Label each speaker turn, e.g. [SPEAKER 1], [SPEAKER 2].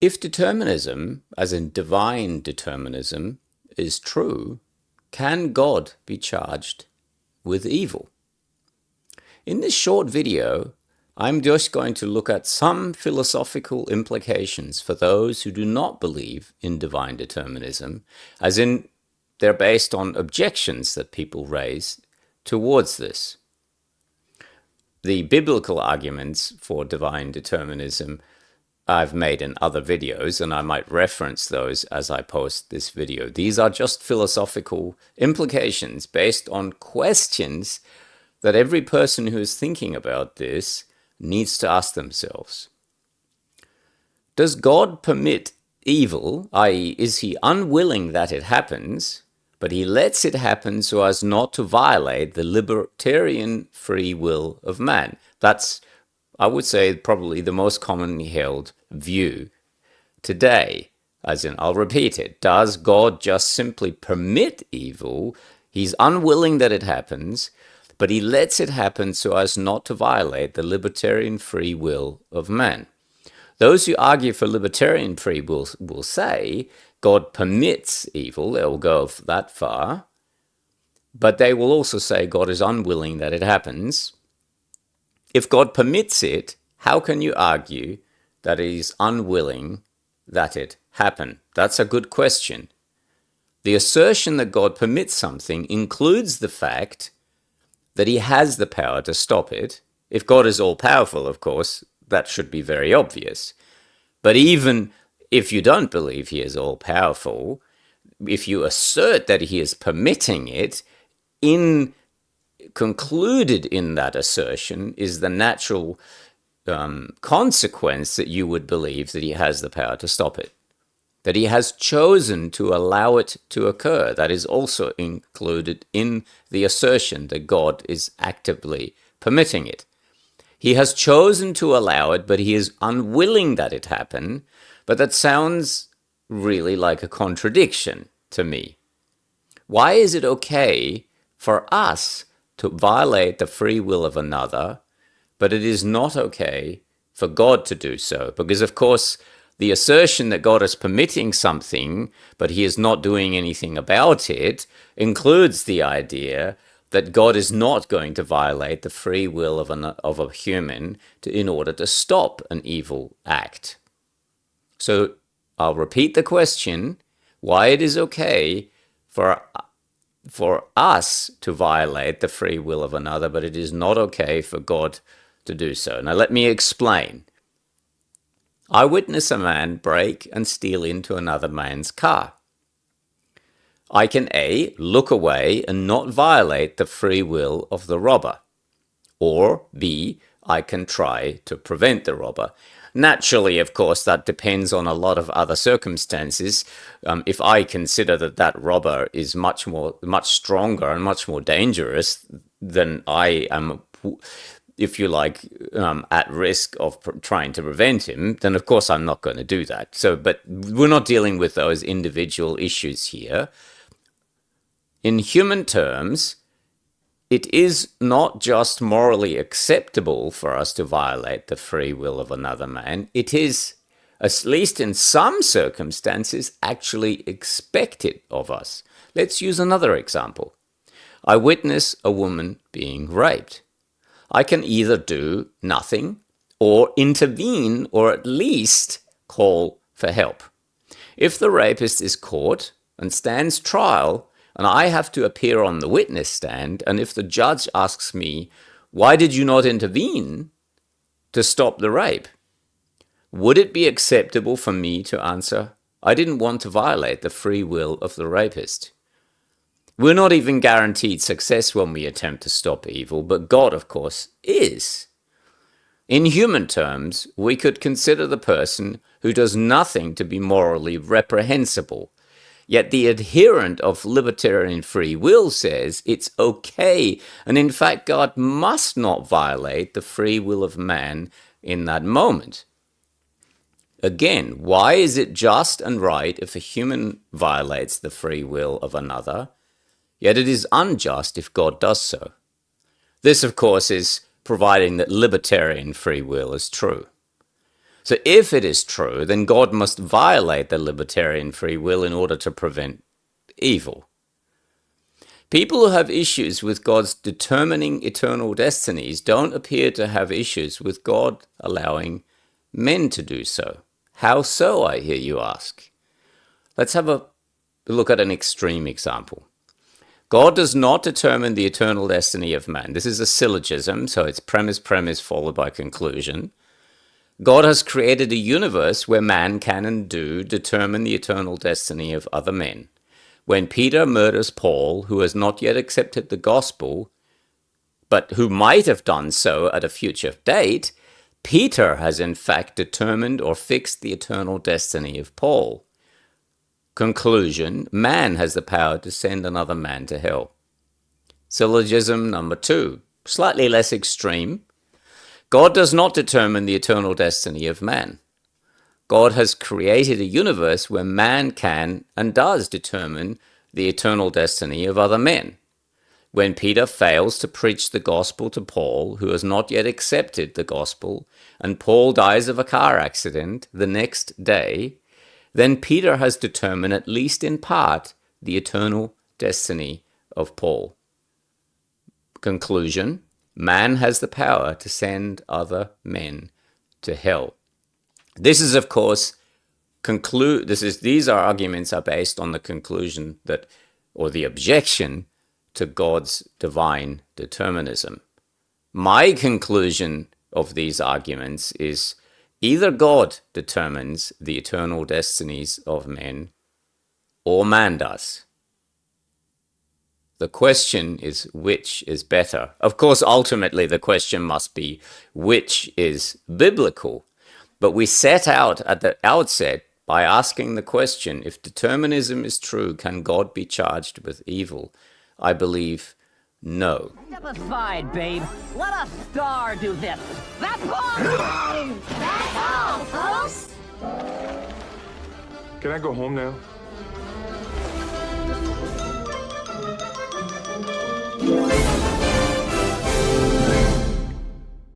[SPEAKER 1] If determinism, as in divine determinism, is true, can God be charged with evil? In this short video, I'm just going to look at some philosophical implications for those who do not believe in divine determinism, as in they're based on objections that people raise towards this. The biblical arguments for divine determinism I've made in other videos, and I might reference those as I post this video. These are just philosophical implications based on questions that every person who is thinking about this needs to ask themselves. Does God permit evil, i.e., is he unwilling that it happens, but he lets it happen so as not to violate the libertarian free will of man? That's, I would say, probably the most commonly held view today. As in, I'll repeat it. Does God just simply permit evil? He's unwilling that it happens, but he lets it happen so as not to violate the libertarian free will of man. Those who argue for libertarian free will say God permits evil. They will go that far. But they will also say God is unwilling that it happens. If God permits it, how can you argue that he is unwilling that it happen? That's a good question. The assertion that God permits something includes the fact that he has the power to stop it. If God is all-powerful, of course, that should be very obvious. But even if you don't believe he is all-powerful, if you assert that he is permitting it, concluded in that assertion is the natural consequence that you would believe that he has the power to stop it, that he has chosen to allow it to occur. That is also included in the assertion that God is actively permitting it. He has chosen to allow it, but he is unwilling that it happen. But that sounds really like a contradiction to me. Why is it okay for us to violate the free will of another, but it is not okay for God to do so? Because, of course, the assertion that God is permitting something, but he is not doing anything about it, includes the idea that God is not going to violate the free will of a human in order to stop an evil act. So I'll repeat the question, why it is okay for us to violate the free will of another, but it is not okay for God to do so. Now let me explain. I witness a man break and steal into another man's car. I can A, look away and not violate the free will of the robber. Or B, I can try to prevent the robber. Naturally, of course, that depends on a lot of other circumstances. If I consider that that robber is much stronger and much more dangerous than I am, if you like, at risk of trying to prevent him, then of course I'm not going to do that. So, but we're not dealing with those individual issues here. In human terms, it is not just morally acceptable for us to violate the free will of another man. It is, at least in some circumstances, actually expected of us. Let's use another example. I witness a woman being raped. I can either do nothing or intervene or at least call for help. If the rapist is caught and stands trial, and I have to appear on the witness stand, and if the judge asks me, why did you not intervene to stop the rape? Would it be acceptable for me to answer, I didn't want to violate the free will of the rapist? We're not even guaranteed success when we attempt to stop evil, but God, of course, is. In human terms, we could consider the person who does nothing to be morally reprehensible. Yet the adherent of libertarian free will says it's okay, and in fact God must not violate the free will of man in that moment. Again, why is it just and right if a human violates the free will of another, yet it is unjust if God does so? This, of course, is providing that libertarian free will is true. So if it is true, then God must violate the libertarian free will in order to prevent evil. People who have issues with God's determining eternal destinies don't appear to have issues with God allowing men to do so. How so, I hear you ask? Let's have a look at an extreme example. God does not determine the eternal destiny of man. This is a syllogism, so it's premise, premise, followed by conclusion. God has created a universe where man can and do determine the eternal destiny of other men. When Peter murders Paul, who has not yet accepted the gospel, but who might have done so at a future date, Peter has in fact determined or fixed the eternal destiny of Paul. Conclusion, man has the power to send another man to hell. Syllogism number 2, slightly less extreme. God does not determine the eternal destiny of man. God has created a universe where man can and does determine the eternal destiny of other men. When Peter fails to preach the gospel to Paul, who has not yet accepted the gospel, and Paul dies of a car accident the next day, then Peter has determined, at least in part, the eternal destiny of Paul. Conclusion, man has the power to send other men to hell. This is, of course, these arguments are based on the conclusion that, or the objection to God's divine determinism. My conclusion of these arguments is either God determines the eternal destinies of men, or man does. The question is, which is better? Of course, ultimately, the question must be, which is biblical? But we set out at the outset by asking the question, if determinism is true, can God be charged with evil? I believe no.
[SPEAKER 2] Step aside, babe. Let a star do this. That's all!
[SPEAKER 3] That's all, folks!
[SPEAKER 4] Can I go home now?